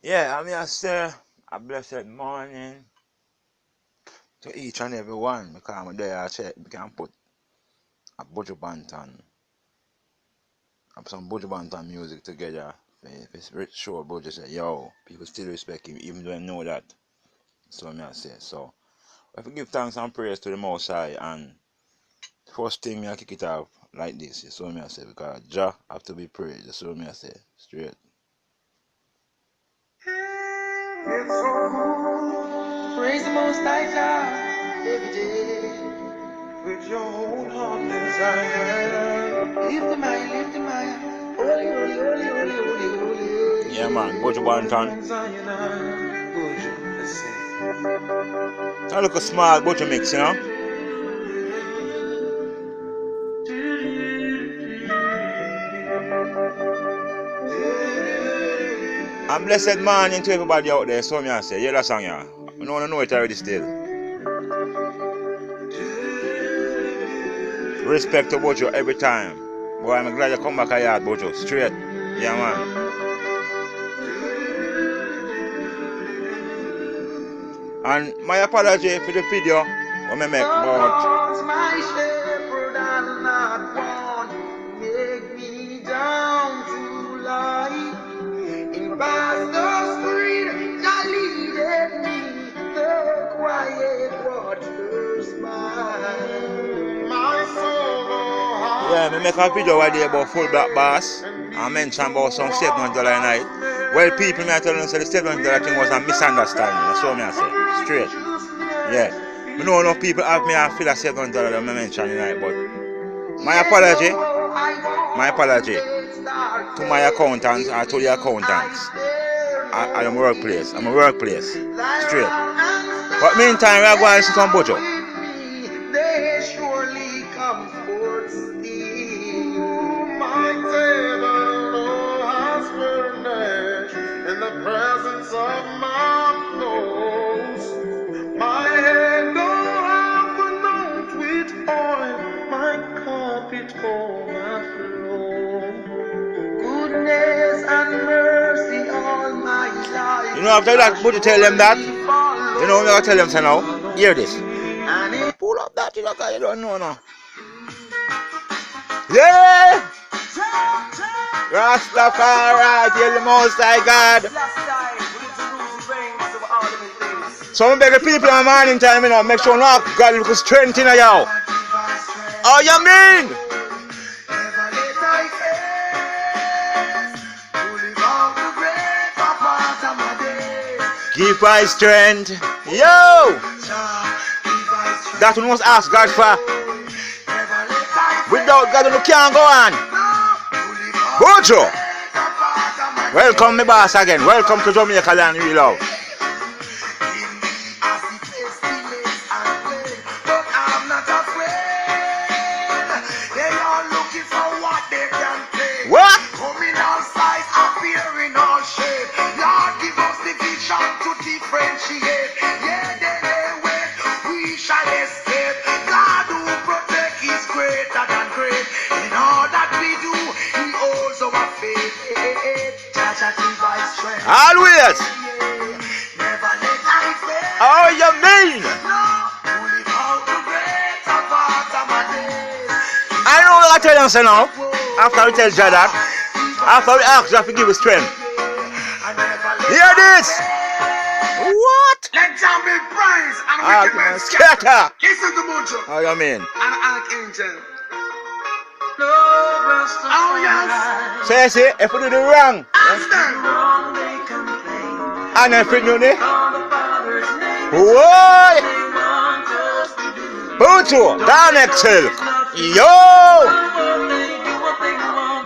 Yeah, I mean, I say a blessed morning to each and every one because I'm there. I check, we can put a buju banton, some buju banton music together. If it's rich show, buju say, yo, people still respect him even though they know that. So me I say. So, if we give thanks and praise to the Most High, and first thing me I kick it off like this, you saw me I say, because Jah have to be praised, you saw me I say, straight. It's so good. Praise the Most High God every day with your whole heart desire. Lift him high, lift him high. Holy, holy, holy, holy, holy, holy. Yeah, man, buju banton. Buju, let's sing. I look a small buju mix, you know. And blessed morning to everybody out there, so me I say, hear that song, yeah. I don't want to know it already still. Respect to Bojo every time. Boy, I'm glad you come back a yard, Bojo. Straight. Yeah, man. And my apology for the video when I make about my shepherd and not one, make me down to lie in pastures green, that leadeth me the quiet waters by. My soul, yeah, I make a video one day about full black bass. I mentioned about some $700 a night. Well, people may tell them say the $700 thing was a misunderstanding. That's what I say. Straight. Yeah. I know enough people have me I feel a $700 I mentioned tonight, but my apology to my accountants or to the accountants at the workplace. I'm a workplace. Straight. But meantime, we are going to see some Bojo. they surely come forth still. My table has furnished in the presence of my foes. My head go half anoint with oil, my cup it overflows. Goodness and mercy all my life. You know, after that, Bojo tell them that. You know, I'm going to tell them so now. Hear this. Pull up that, you don't know now. Yeah! Rastafari, tell the Most High God. So I beg the people in the morning time, you know, make sure not God look strength in you. Oh, you mean? Give my strength. Yo! That one must ask God for. Without God, you can't go on. Bojo! Welcome, my boss, again. Welcome to Jamaica Land we love. What? Coming all size, appearing all shape. Lord, give us the vision to differentiate. Yeah, they wait, we shall escape. God who protect is greater than great. In all that we do, He holds our faith. Jah give us strength. Always. Never let I fail. Oh, you mean? No, who live out the greater part of my days. I know what I tell you so now. After we tell Jah that, after we ask Jah to give us strength. Hear this! What? Let Jah be praised and wicked men scatter. Listen to Buju How you mean? and Archangel. Oh yes. So you see, if we do the wrong, Ask them. and if we do the why? Buju, down next silk. Yo!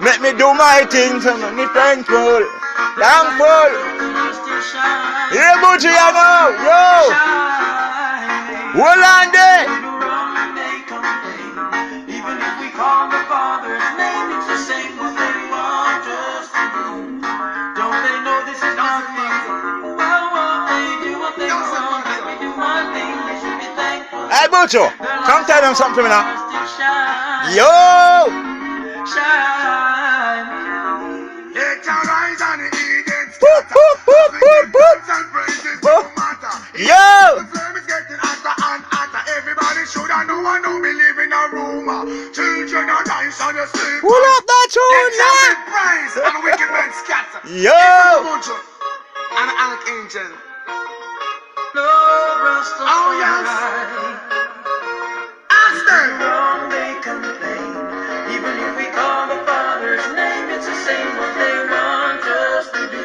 Let me do my things and make me thankful. Thankful. Yeah, Buju, you know. Yo! Hold on there. Even if we call the Father's name, it's the same what they want us to do. Don't they know this is nothing? Well, what they do, what they want, let me do my thing, they should be thankful. Hey, Buju, come tell them something to me now. Yo! Shine. Let your rise and the Eden Whoop, whoop, whoop, whoop. Yo! And Archangel. Oh yes. Wrong they complain. Even if we call the Father's name, it's the same what they want us to do.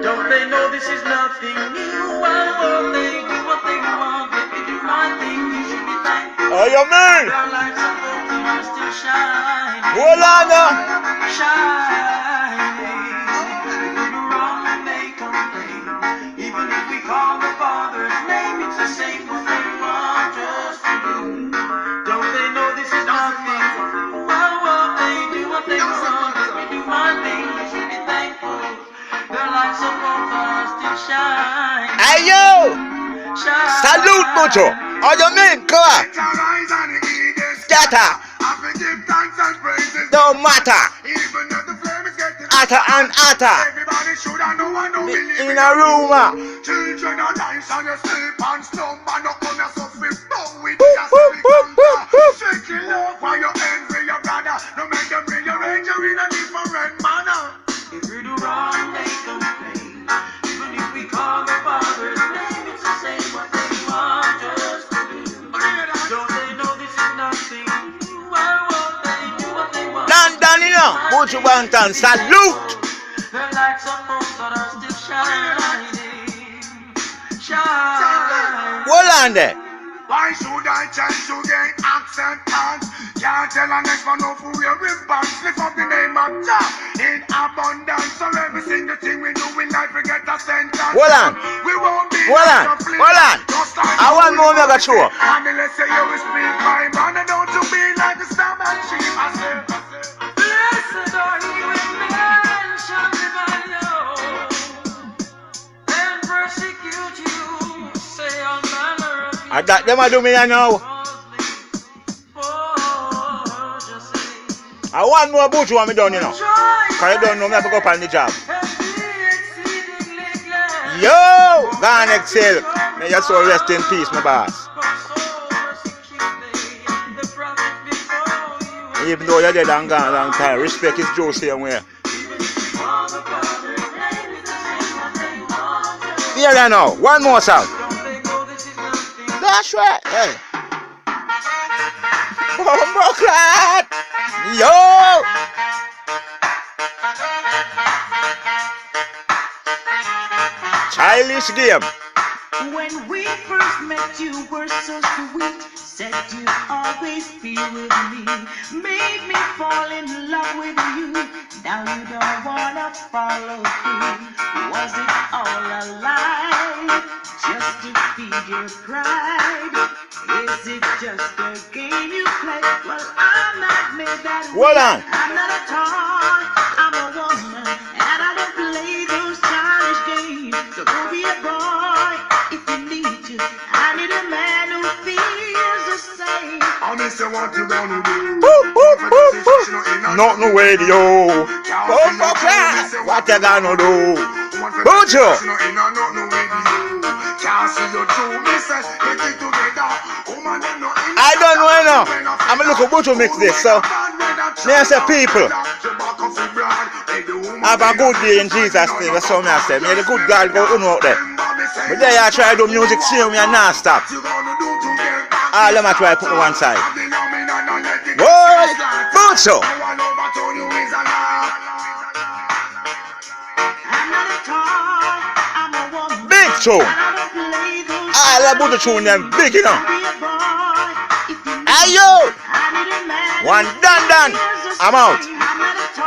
Don't they know this is nothing new? Why won't they do what they want? Let me do my thing. You should be thankful. Oh, you mean? Their lights of hope are still shining. Hold on now. Shining. If we do wrong and they complain. Even if we call the Father's name, it's the same what they want us to do. Don't they know this is nothing? Why won't they do what they want? Let me do my thing. You should be thankful. Their lights of hope are still shining. Hey yo! Salute, Buju! Oh, you mean? Come on! Scatter! Don't matter! Atta and atta! In a room! Children are dying, so you sleep and slumber. No come here, so we bow with Boop, boop, boop, boop, boop. shaking love while you envy your brother. No make them rearrange you in a different manner. If we do wrong, they complain. Even if we call the Father's name, it's the same what they want us to do. Don't they know this is nothing? Why won't they do what they want? London, you know! Buju Banton, salute! Their lights of hope that are still shining. Shine. Hold on there! Why should I change to gain accent pants? Can't tell a next man no for your ribbons. Lift up the name of Jah in abundance. So every single thing we do in life we get a sentence. Hold on! We won't be Hold on! Hold on! I want more mega show. And let's say you will speak my man. And don't you be like a star man sheep. I say, Blessed are you when men shall revile you and persecute you. Say all manner of I got them, I do me now. I want more Buju when me done, you know. Because you don't know me, I have to go up on the job. Yo! Gone excel. May your soul rest in peace, my boss. Even though you're dead and gone a long time, respect is due same way. Here I know, one more song. That's right, hey. Bumbleclad! Yo! Childish game. When we first met, you were so sweet. Said you'd always be with me. Made me fall in love with you. Now you don't wanna follow through. Was it all a lie? Just to feed your pride? Is it just a game you play? Well, I'm not made that way. Hold on. I'm not a toy. I'm a woman, and I don't play those childish games. So go be a boy if you need to. I need a man who feels the same. I miss what you gonna do. Boop, boop, boop, boop. Not no radio. Bumbleclad! What you gonna do? Buju! I don't know now. I'm gonna look at Buju mix this, so may I say people have a good day in Jesus' name. That's all I say. May the good God go on out there. But there I try to do music, see me and not stop. All them I try to put on one side. Boy, Buju! Big tune. All the Buju tune them big, you know. Hey yo! One done. I'm out. I'm not a toy,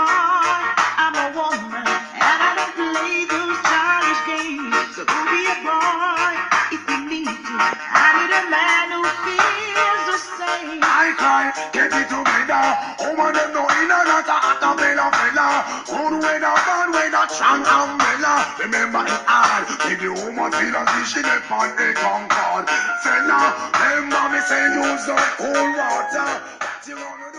I'm a woman, and I don't play those childish games. So go be a boy if you need to. I need a man who feels the same. I cry, get it together. Oh, man, them no in a lot of acapella fella. Good weather, bad weather, strong umbrella. Remember it all. If the woman feel as if she left on a concord. Fella, remember me say use the cold water. What you gonna do?